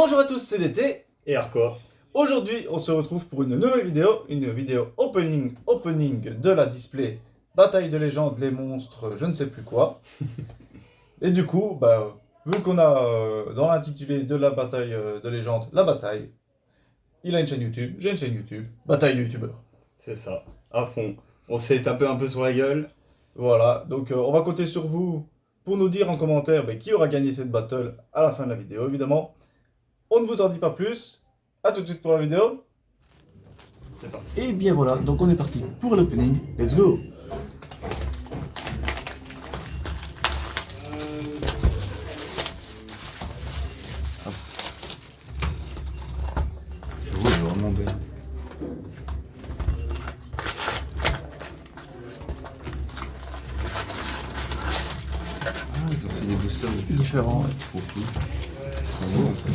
Bonjour à tous, c'est DT. Et Hardcore. Aujourd'hui, on se retrouve pour une nouvelle vidéo, opening de la display Bataille de légende, les monstres, je ne sais plus quoi. Et du coup, vu qu'on a dans l'intitulé de la bataille de légende, la bataille, il a une chaîne YouTube, j'ai une chaîne YouTube, bataille de youtubeurs. C'est ça, à fond. On s'est tapé un peu sur la gueule. Voilà, donc on va compter sur vous pour nous dire en commentaire qui aura gagné cette battle à la fin de la vidéo, évidemment. On ne vous en dit pas plus, à tout de suite pour la vidéo. C'est parti. Et bien voilà, donc on est parti pour l'opening, let's go. J'avoue, c'est vraiment bien. Ah, ils ont fait des boosters Différents, ouais. Trop cool. C'est beau en fait.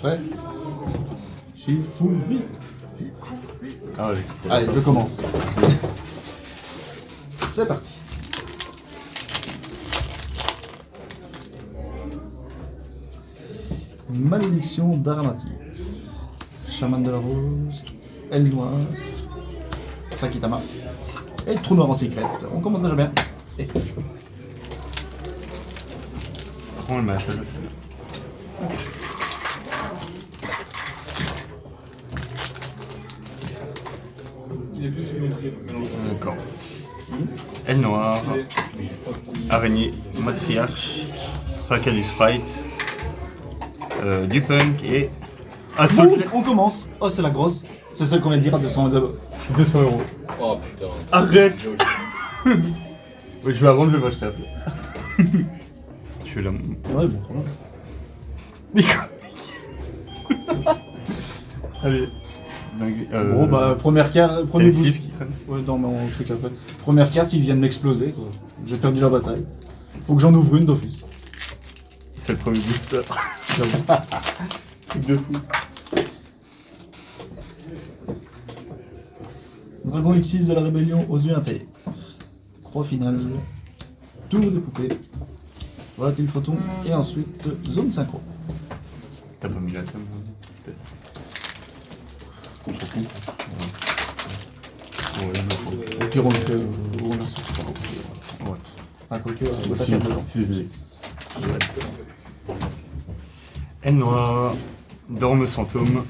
Prêt? Shifumi. Ah ouais, Allez, je commence. C'est parti. Malédiction d'Aramati. Chaman de la Rose. Elle Noire. Sakitama. Et Trou Noir en secret. On commence déjà bien. Et... Prends le match, je sais. D'accord. Elle noire, araignée, matriarche, fracas du sprite, du punk et un soldat. on commence. Oh, c'est la grosse. C'est celle qu'on vient de dire à 200 euros. 200 euros. Oh putain. Arrête. Oui, je vais avant, je vais m'acheter après. Je fais la... Ouais, bon, quand même. Allez. Bon, première carte, premier quel boost. slip qui traîne. Ouais, dans mon truc après. Première carte, il vient de m'exploser, quoi. J'ai perdu la bataille. Faut que j'en ouvre une d'office. C'est le premier booster. Truc de fou. Dragon X6 de la rébellion aux yeux impayés. Croix finale. Tour de poupée. Volatile photon. Et ensuite, zone synchro. T'as pas mis la table, peut-être. On s'en fout. Ouais, Au pire, on le fait, on la sort pas. ouais. Ah, quoique, Aussi, pas carte dedans. c'est Elle noire, Dorme fantôme,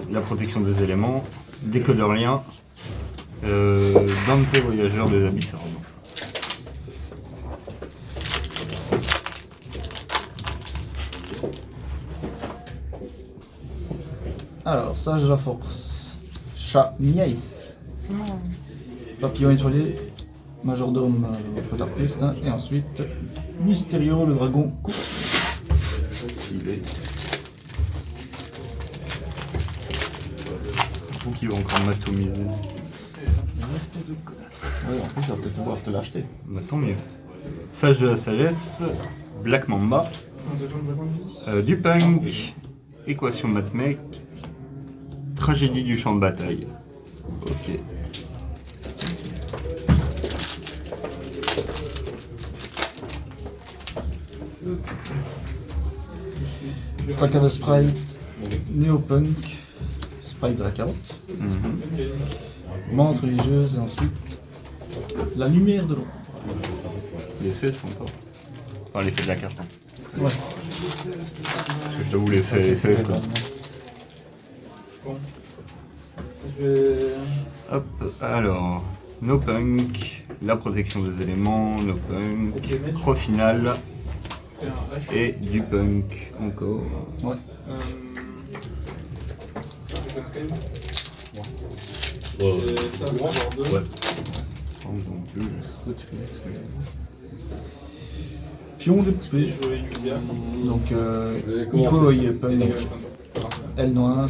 la protection des éléments, décodeur lien, Dante voyageur des abysses ardents. Alors, sage de la force. Chat Miaïs. Papillon étoilé. Majordome, pote artiste. Hein, et ensuite, Mysterio, le dragon. Il est. Je trouve qu'il va encore m'atomiser. Ouais, en plus, il va peut-être pouvoir te l'acheter. Bah, tant mieux. Sage de la sagesse, Black Mamba, du punk, équation mathmec, tragédie du champ de bataille. Ok. Fracas de Sprite. Néopunk. Sprite de la carotte. Menthe religieuse. Et ensuite, la lumière de l'ombre. Les faits sont pas. Enfin, les faits de la carte. Hein. Ouais. Parce que je t'avoue, les faits. Quoi. Hop, alors. No punk, la protection des éléments, no punk, croix finale. Et du punk encore. Ouais. Ouais. Oh mon dieu. Pion de poupée. Donc, Nico, il est punk. Elle noire.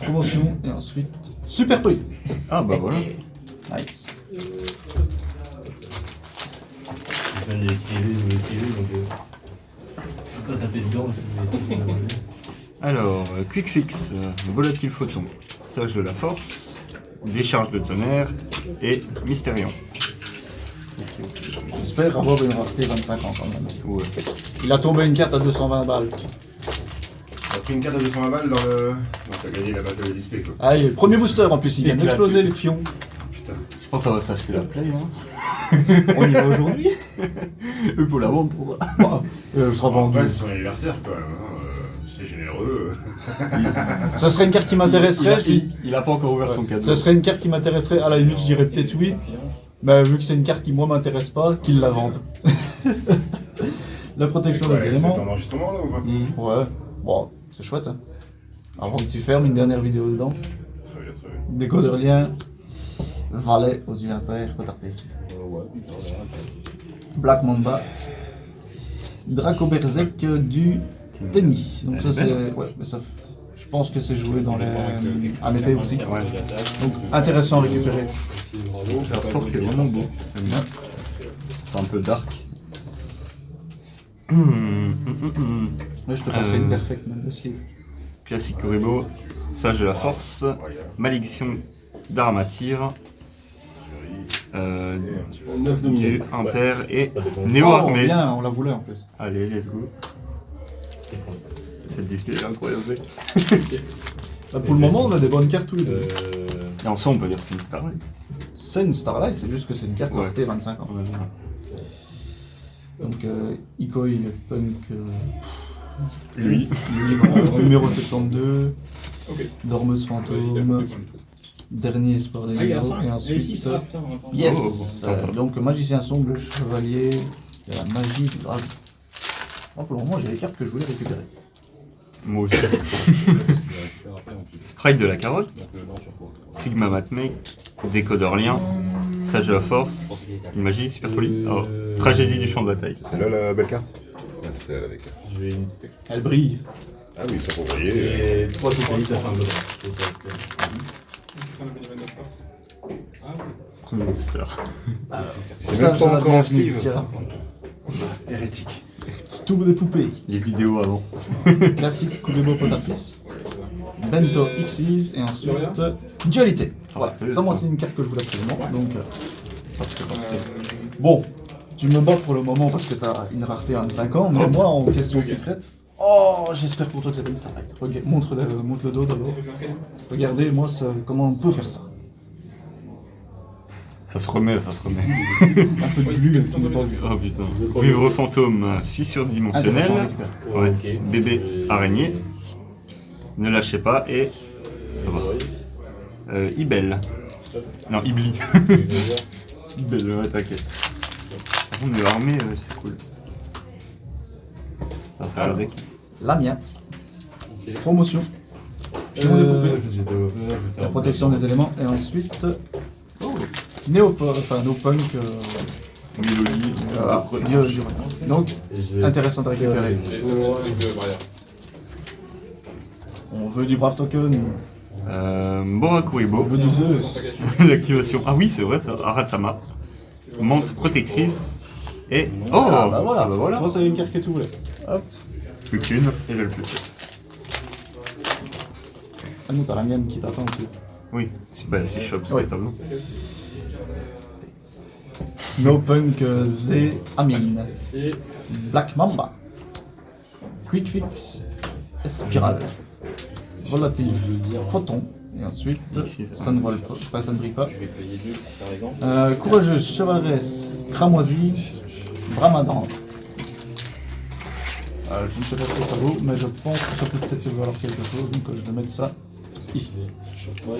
Promotion. Et ensuite, super poli. Ah bah voilà. Nice. Je viens d'esquiver, je vais esquiver donc je vais pas taper dedans si vous voulez. Alors, quick fix, volatile photon, sage de la force, décharge de tonnerre et mystérion. J'espère avoir une rareté 25 ans quand même. Ouais. Il a tombé une carte à 220 balles. T'as pris une carte à 220 balles dans le. Non, t'as gagné la battle de display quoi. Ah, et premier booster en plus, il vient Éclaté. d'exploser les fions. Putain. Je pense qu'on va s'acheter la play, hein. On y va aujourd'hui. Il faut la vendre pour. Bon, sera vendu. Ouais, c'est son anniversaire quand même. Hein. C'était généreux. Ça serait une carte qui m'intéresserait. Il a pas encore ouvert son cadeau. Ce serait une carte qui m'intéresserait. À la limite, je dirais peut-être oui. Mais vu que c'est une carte qui moi m'intéresse pas, qu'ils la vendent. La protection des C'est éléments. en enregistrement là ou pas Ouais. Bon, c'est chouette. Hein. Avant que tu fermes une dernière vidéo dedans. Très bien, très bien. Décoderlien. Valet aux yeux impairs, retardés. Black Mamba. Draco Berserk du tennis. Donc ça c'est. Ouais, mais ça. Je pense que c'est joué dans les. à l'épée aussi. Ouais. Donc intéressant à récupérer. La force est vraiment beau. J'aime bien. C'est un peu dark. Là je te passerai une perfect même aussi. Classique Kuribo, Sage de la Force, Malédiction d'Armatyr, 9 du Impair et Néo Oh, Armée. bien, on la voulait en plus. Allez, let's go. Cette display est incroyable. Là, pour le moment on a des bonnes cartes tous les deux. Et en soi, on peut dire que c'est une Starlight. C'est une Starlight, c'est juste que c'est une carte Ouais. rareté 25 ans. Ouais. Donc Ikoi Punk. Lui. Numéro 72. Dormeuse Fantôme. Dernier espoir des héros. Et ensuite. Yes! Oh. Donc Magicien Sombre, le Chevalier. Il y a la magie du dragon. Moi, pour le moment, j'ai les cartes que je voulais récupérer. Moi aussi. Sprite de la carotte, Sigma Matmake, Décodeur Lien, Sage de la Force, une magie super folie. Oh, Tragédie du champ de bataille. C'est là la belle carte. Ah, c'est là la belle carte. Elle brille. Ah oui, ça pour voyer. Et 3 spécialistes à fin de droit. C'est ça, c'était. Premier booster. C'est même pas encore en sleeve. Tiens, Hérétique. Tour des poupées. Les vidéos avant. Classique Kuribo Potartist. Bento Xyz. Et ensuite. Dualité. Voilà. Ça, moi, c'est une carte que je voulais absolument. Donc. Bon. Tu me bats pour le moment parce que t'as une rareté à 25 ans, mais moi en question secrète. Oh, j'espère pour toi que c'est une Starlight. Montre le dos d'abord. Regardez, moi, comment on peut faire ça. Ça se remet, ça se remet. Un peu de glu, ça n'est pas vu. Oh putain. Vivre fantôme, fissure Intéressant à dimensionnelle. récupérer. Ouais. Ok. Bébé araignée. Ne lâchez pas et. Ça va. Ibel. Non, Ibli. Ibel, ouais, t'inquiète. On est armé, c'est cool. Ça va faire le deck. La mienne. Promotion. Chez des poupées. Je sais pas. Je vais faire La protection des éléments. Et ensuite. Oh, Néopunk. Mélodie. Voilà. Donc, intéressant à récupérer. On veut du brave token. Bora Kuribo. On veut du Zeus. L'activation. Ah oui, c'est vrai ça. Aratama. Montre protectrice. Et. Oh Ah bah voilà. Ah bah voilà. Toi, c'est une carte que tu voulais. Hop. Plus qu'une. Et je le plus. Ah non, t'as la mienne qui t'attend aussi. Oui. Bah, si je chope, c'est Ouais. pas tableau. Nopunk Z Amin. Black Mamba. Quick Fix. Spirale. Volatile. Photon. Et ensuite, ça ne vole pas. Enfin, ça ne brille pas. Courageuse, chevaleresse, cramoisie, bramadan. Je ne sais pas ce que ça vaut, mais je pense que ça peut peut-être valoir quelque chose, donc je vais mettre ça ici.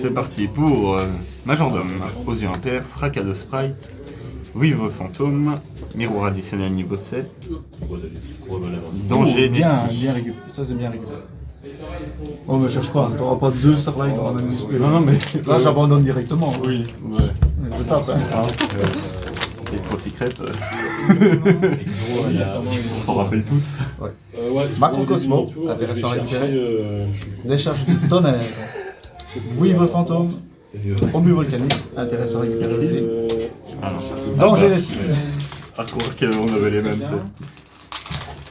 C'est parti pour Majordome, aux yeux impairs, fracas de sprite, vivre fantôme, miroir additionnel niveau 7, danger Bien, nécessaire. bien récupéré. Ça, c'est bien récupéré. Oh, mais cherche pas, t'auras pas deux Starlight dans la même display. Non, non, mais Là, j'abandonne directement. oui, ouais. Je tape, hein. Les trois secrètes, on s'en rappelle tous. Macrocosmo, intéressant à récupérer. Décharge du tonnerre. Vivre fantôme. Obus volcanique, intéressant à récupérer aussi. Ah non. Danger des cibles. À croire qu'on avait les mêmes. t'sais.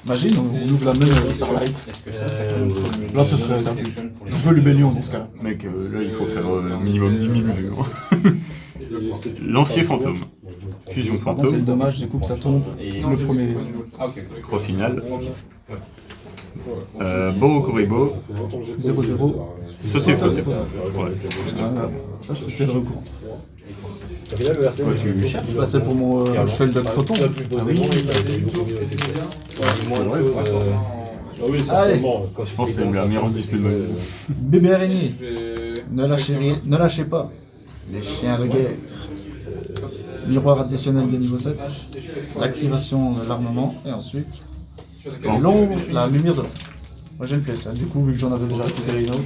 Imagine, on ouvre la même Starlight. Là, ce serait un peu. Je veux l'Ubellion dans ce cas-là. Mec, là il faut faire minimum 10 000 vues. Lancier fantôme. Fusion Par contre, c'est le fantôme. dommage du coup que ça tombe le premier. Croix finale. Borokoribo. 0-0. Sauter faux. Ouais. Ça, je te fais le recours. Quoi, tu cherches? Bah, c'est pour mon. Je fais le duck photon. Ah oui, Allez. Je pense que c'est la meilleure display de ma vie. Bébé araignée. Ne lâchez pas. Les chiens de guerre. Miroir additionnel de niveau 7. L'activation de l'armement. Et ensuite. La lumière de l'ombre. Moi j'ai une playset, du coup, vu que j'en avais déjà récupéré une autre.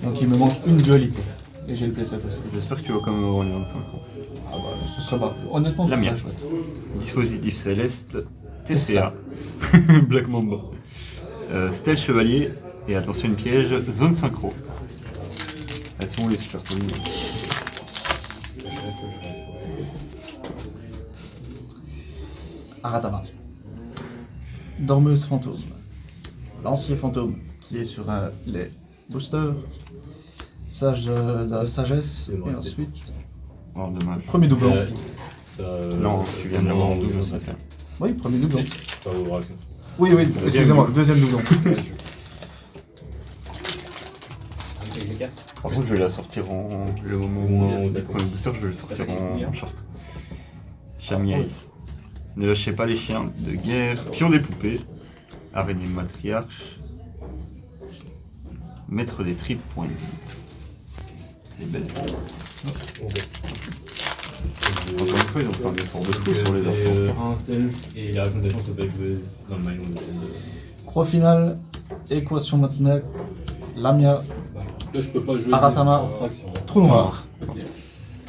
Donc il me manque une dualité. Et j'ai le playset aussi. J'espère que tu vas quand même avoir les 25 ans. Ah bah, ce serait pas. Honnêtement, ce La serait mienne. chouette. Dispositif céleste, TCA, Black Mamba, Stealth Chevalier, et attention une piège, zone synchro. Elles sont où les super polies? Aratama. Dormeuse fantôme. Lancier fantôme qui est sur les boosters. Sage de la sagesse. Et ensuite. Oh dommage. Premier doublon. Non, tu viens de l'avoir en double, ça fait. Oui, premier doublon. Pas au braque. Oui, oui, excusez-moi, le deuxième doublon. Par contre, je vais la sortir en. Le moment où on a le premier booster, je vais le sortir en short. Chami Ice. Ne lâchez pas les chiens de guerre. Pion des poupées. Araignée matriarche. Maître des trip points. C'est belle. Encore une fois, ils ont fait un effort de fou sur les enfants. Un stealth et la recommandation peut pas jouer dans le maillon de Croix finale, équation mathématique, Lamia, Là, je peux pas jouer. Aratama, trou noir.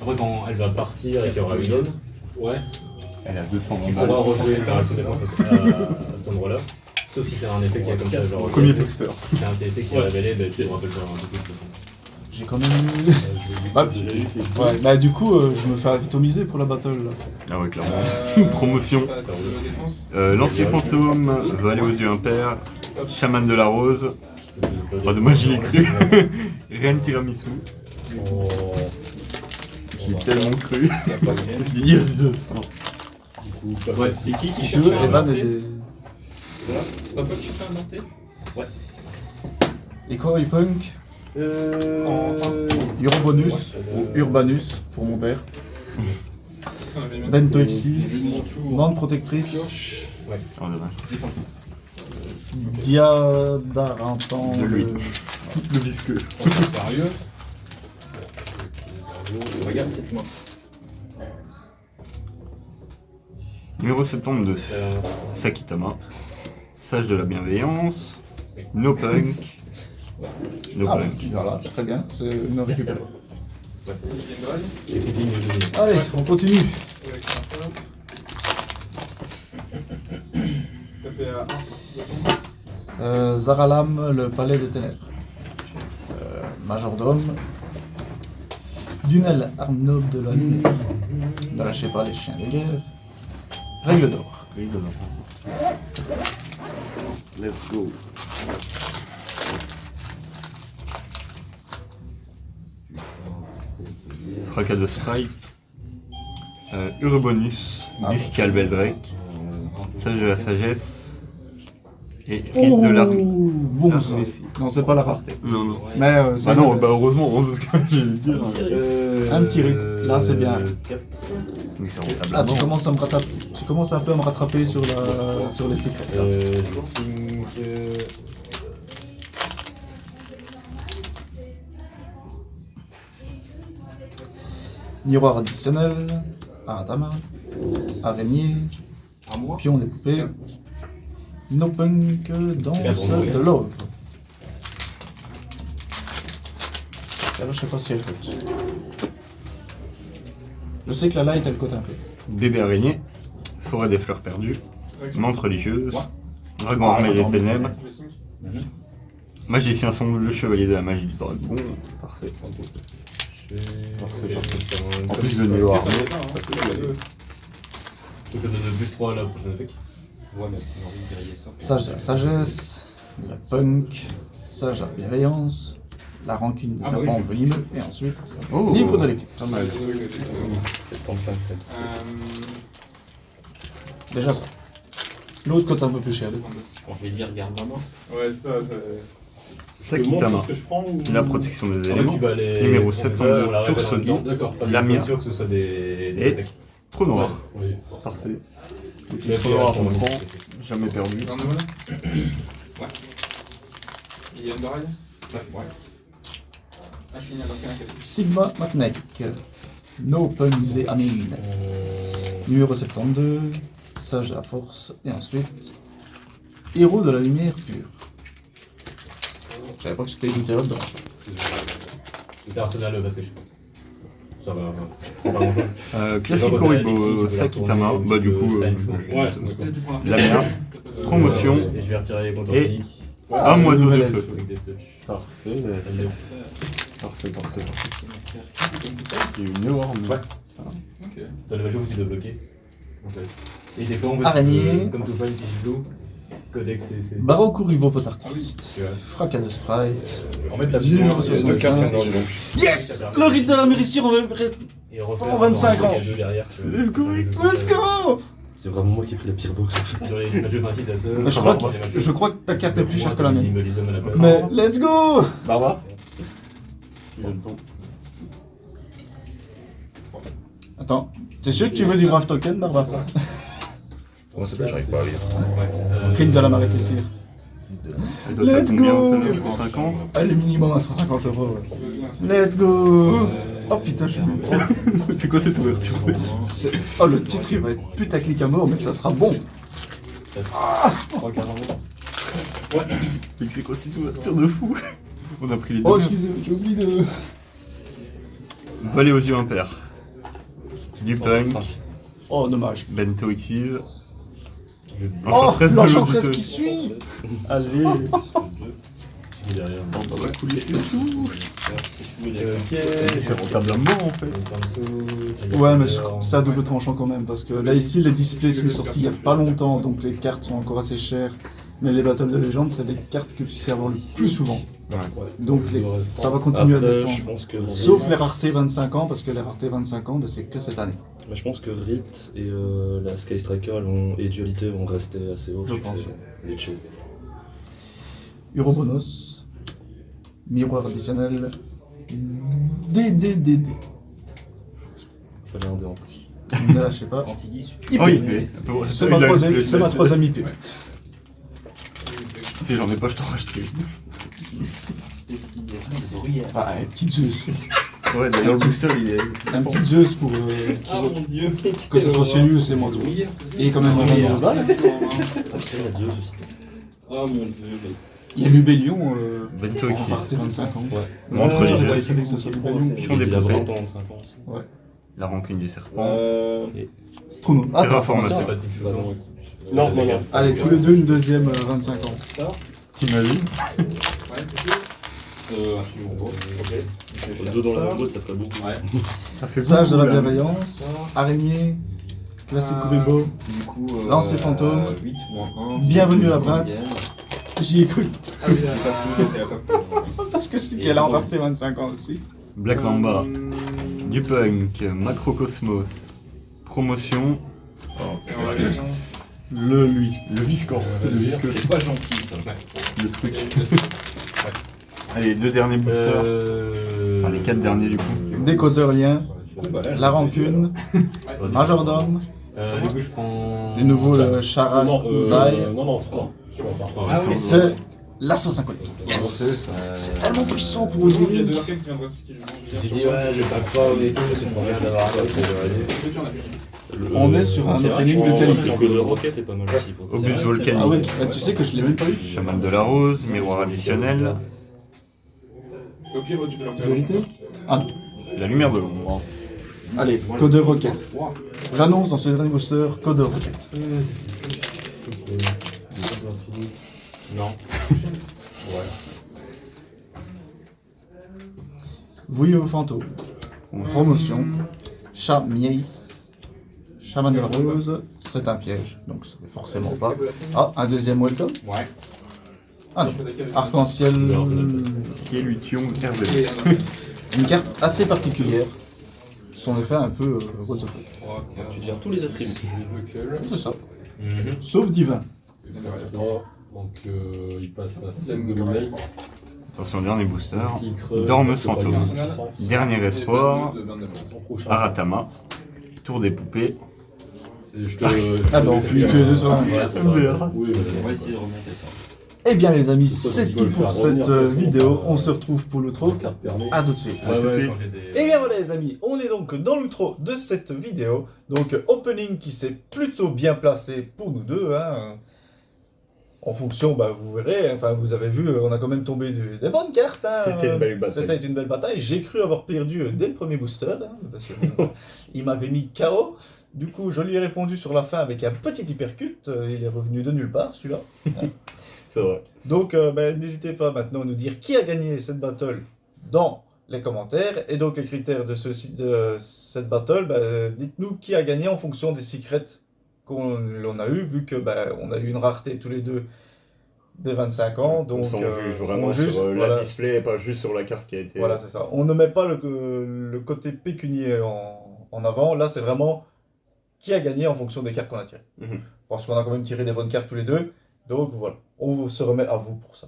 Après, quand elle va partir et qu'il y aura une zone, Ouais. Elle a 200 tu balles. pourras rejouer la réaction de défense à cet endroit-là. Sauf si c'est un effet qui a comme ça, genre. Premier booster. C'est un CC qui est révélé, bah, tu pourras pas le faire un peu plus. J'ai quand même eu. Ouais, bah du coup, je me fais atomiser pour la battle là. Ah ouais, clairement. Promotion. Lancier fantôme, va aller aux yeux impairs. Chaman de la rose. Oh, dommage, j'y ai cru. Reine tiramisu. J'y ai tellement cru. Je dis yes, je. Ouais, c'est qui Si tu veux, Evan et des. T'as pas qui fait un monté Echo et Punk, Urbanus ou Urbanus pour mon père. Bento X6, Bande protectrice, Oh, dommage. Diadarantan. De lui. Le visqueux. Sérieux Regarde cette main. Numéro 72. Sakitama. Sage de la bienveillance. No punk. No Ah, punk. voilà, très bien, c'est une récupérée. J'ai fait une de Allez, on continue. Zaralam, le palais des ténèbres. Majordome. Dunel, arme noble de la lumière. Ne lâchez pas les chiens de guerre. Règle d'or. Let's go. Fracas de sprite. Urbanus. Discal Beldrake. Sage de la sagesse. Et rite de l'armée. Bon Ah, ça. mais si. Non, c'est pas la rareté. Non, non. Mais c'est Bah non, bah heureusement, parce que j'allais dire. un petit rite. Là, c'est bien. Mais c'est rentable. Ah, tu commences à me rattraper. Tu commences un peu à me rattraper sur les secrets. là. Miroir additionnel, Aratama, araignée, À moi pion des poupées, no punk, danse de l'aube. Celle-là, je sais pas si elle cote. Je sais que la light elle cote un peu. Bébé araignée. Forêt des fleurs perdues. Menthe religieuse. Dragon armé des non, ténèbres. Magicien sombre, le chevalier de la magie du dragon. Parfait. En plus de néo armé. Donc ça donne le plus 3 à la prochaine attaque. Ouais, mais on a envie de griller ça. Sage de la sagesse, la punk, sage de la bienveillance, la rancune des Ah bah serpents oui. venimeux, et ensuite, Oh. livre de l'équipe. Pas mal. C'est 35 cents. Déjà ça. L'autre coûte un peu plus cher. Je vais dire, regarde maman. Ouais, c'est ça. Sakitama. Ce que je prends ou... La protection des En fait, éléments. tu vas les. Numéro prendre 72, on la répète en même Toursogi. temps. D'accord. Parce La qu'il faut mienne. être sûr que ce soit des Et attaques. Trou noir. Oui. Parfait. Mais Trou noir, on après, prend. Jamais perdu. Dans le monnaie Ouais. Il y a une baraille Ouais. Ah, je finis alors qu'un café. Sigma Matnek. No Punze Amin. Numéro 72. Sage de la force. Et ensuite, héros de la lumière pure. Je savais pas que c'était écouté là-dedans. C'est Arsenal parce que je. Ça va. Pas grand chose. Classico Ribo Sakitama. Bah du coup, Et tu prends la mienne. Promotion. Et je vais retirer les comptes Et- techniques. Un oiseau de nouvelle feu. Avec des touches. Parfait. Parfait. C'est une énorme. Ok. T'as le jeu où tu dois bloquer. En fait. Et des fois, on veut. Araignée. Comme tout fan, Blue. Codex, c'est. Baroku Ribo Potartiste. Tu vois. Fracas de Sprite. En fait, t'as Numéro Il y a deux cartes maintenant, dis donc. Yes! Le rite de la mérissure, on va... Et refaire Pendant 25 ans. il y a deux derrière, tu vois. Let's go, let's go! C'est vraiment moi qui ai pris la pire box en fait. Dans les matchs de principe, t'as ça. Mais je crois que ta carte est plus chère que la mienne. mienne. Mais let's go! Barbara. Attends, t'es sûr que tu veux du Brave Token, Barbara? Comment ça s'appelle? J'arrive pas à lire. Rite de la marée ici. Elle doit être Let's combien, go. celle-là 150. Allez, minimum à 150 €. Ouais. Let's go! Oh putain, je suis nul. C'est quoi cette ouverture? Oh, le titre il va être putaclic à mort, mais ça sera bon. Mais c'est quoi cette ouverture de fou? On a pris les deux. Oh, excusez-moi, j'ai oublié de. Voler aux yeux impairs. Du punk. Oh, dommage. Bento Xyz. Oh, Enchantress de l'enchantress l'auditeur. qui suit! Allez! Derrière. Oh, bah, va couler, c'est tout. Ok. C'est rentable à mort en fait. Ouais, mais c'est à double tranchant quand même, parce que là, ici, les displays sont sortis il y a pas longtemps, donc les cartes sont encore assez chères. Mais les battles de légende, c'est les cartes que tu sais avoir le plus souvent. Donc ça va continuer à Après, descendre. je pense que Sauf les raretés 25 ans, parce que les raretés 25 ans, ben, c'est que cette année. Mais je pense que Rit et la Sky Striker et Dualité vont rester assez hauts. Je vu que pense. c'est Les Chase. Urobonos, miroir additionnel, DDDD. Fallait un dé en plus. Ne lâchez pas. IP. Oh, IP. C'est ma troisième IP. Si j'en ai pas, je t'en rachète. Ah, un petit Zeus. Ouais, d'ailleurs, le booster il est. Un petit Zeus pour Ah mon dieu. que ce soit chez lui ou c'est moi. Il est quand même en 22 balles. C'est la Zeus aussi. Oh mon dieu. Il y a Lubellion Bento en Xyz. rareté 25 ans. Ouais. Entre les J'aurais deux. pas fallu que ce soit Lubellion. Pion des Il a poupées. 20 ans, 25 ans aussi. La rancune du serpent. Trop non. Ah, Terraformation. C'est pas de quelque chose. Bah non, Non, non, non. allez, tous les deux une deuxième 25 ans. T'imagines? Absolument pas. Ok. Les deux dans la même boîte, ça ferait beaucoup. Ouais. Ça fait Sage de la beaucoup, là. bienveillance, araignée, classique Kuribo. Du coup, Lancer fantôme. 8 moins 1. Bienvenue à la brade. J'y ai cru. Ah oui, j'ai pas fini, j'étais à pas. Parce que je sais qu'elle a en rareté 25 ans aussi. Black Mamba. Du punk. Macrocosmos. Promotion. Le lui. Le viscor. Le visqueux. C'est pas gentil ça. Le truc. Allez, deux derniers boosters. Enfin, les quatre derniers du coup. Décodeur lien, la rancune, majordome, Du coup, je prends. les nouveaux le Charal Zai. non, 3. Ah oui, C'est l'assaut 50. Yes! C'est tellement puissant pour Il y a aujourd'hui. deux arcades qui viennent de rester, qui vont J'ai dit, ouais, j'ai pas le choix et tout, c'est pour rien d'avoir un On est sur un opening de qualité. Le code de Rocket est pas mal aussi. pour Obus ça. volcanique. Ah ouais, tu sais que je l'ai même pas eu. Chaman de la rose. Miroir additionnel. Au pire, tu peux leur tirer. Dualité? Ah, La lumière de l'ombre. allez, codeur rocket. J'annonce dans ce dernier booster, codeur rocket. Non. Vouillez vos fantômes. Promotion. Chat Mies. Chaman de la rose. C'est un piège, donc c'est forcément pas. Ah, un deuxième welcome. Ouais. Ah non, arc-en-ciel, Cielution RB. Et un autre. une carte assez particulière. Son effet un peu what the fuck. 3, 4, Tu gères tous les attributs. recul. C'est ça. Mhm. Sauf divin. Non, donc il passe à 7 Dominate. Attention, dernier booster. S'il creuse, Dormeuse il peut fantôme. gagner en puissance. Dernier espoir. Son prochain. Aratama. Tour des poupées. Et je te. Ah bah on fuit tous les deux sur la même. Ouais, c'est ça. MDR. Oui, On va mais. essayer de remonter ça. Eh bien les amis, Faut c'est qu'on peut tout le pour faire cette revenir, de toute façon, vidéo. on On se retrouve pour l'outro. Carte permet. À tout de suite. À tout de suite. Et bien voilà les amis, on est donc dans l'outro de cette vidéo. Donc opening qui s'est plutôt bien placé pour nous deux. Hein. En fonction, bah, vous verrez, enfin vous avez vu, on a quand même tombé des bonnes cartes. Hein. C'était une belle bataille. C'était une belle bataille. J'ai cru avoir perdu dès le premier booster, hein, parce que il m'avait mis KO. Du coup, je lui ai répondu sur la fin avec un petit hypercute. Il est revenu de nulle part, celui-là. C'est vrai. Donc, n'hésitez pas maintenant à nous dire qui a gagné cette battle dans les commentaires. Et donc, les critères de cette battle, dites-nous qui a gagné en fonction des secrets qu'on a eu, vu que on a eu une rareté tous les deux des 25 ans. Donc, on juge vraiment on juge, sur la voilà. display et pas juste sur la carte qui a été. Voilà, c'est ça. On ne met pas le côté pécunier en avant. Là, c'est vraiment qui a gagné en fonction des cartes qu'on a tirées. Mhm. Parce qu'on a quand même tiré des bonnes cartes tous les deux. Donc voilà, on se remet à vous pour ça.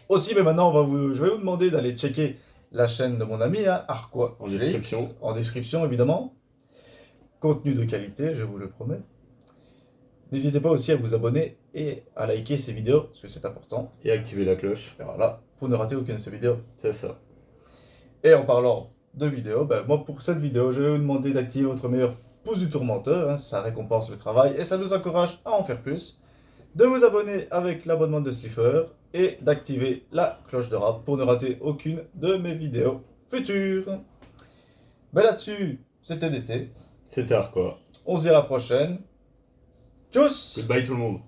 Aussi, mais maintenant, je vais vous demander d'aller checker la chaîne de mon ami, hein, Arquois En GX, description. en description, évidemment. Contenu de qualité, je vous le promets. N'hésitez pas aussi à vous abonner et à liker ces vidéos, parce que c'est important. Et activer la cloche. Et voilà, pour ne rater aucune de ces vidéos. C'est ça. Et en parlant de vidéos, moi pour cette vidéo, je vais vous demander d'activer votre meilleur pouce du tourmenteur, hein, ça récompense le travail et ça nous encourage à en faire plus. De vous abonner avec l'abonnement de Slipher et d'activer la cloche de rap pour ne rater aucune de mes vidéos futures. Ben là-dessus, c'était d'été. C'était hardcore. On se dit à la prochaine. Tchuss! Goodbye tout le monde.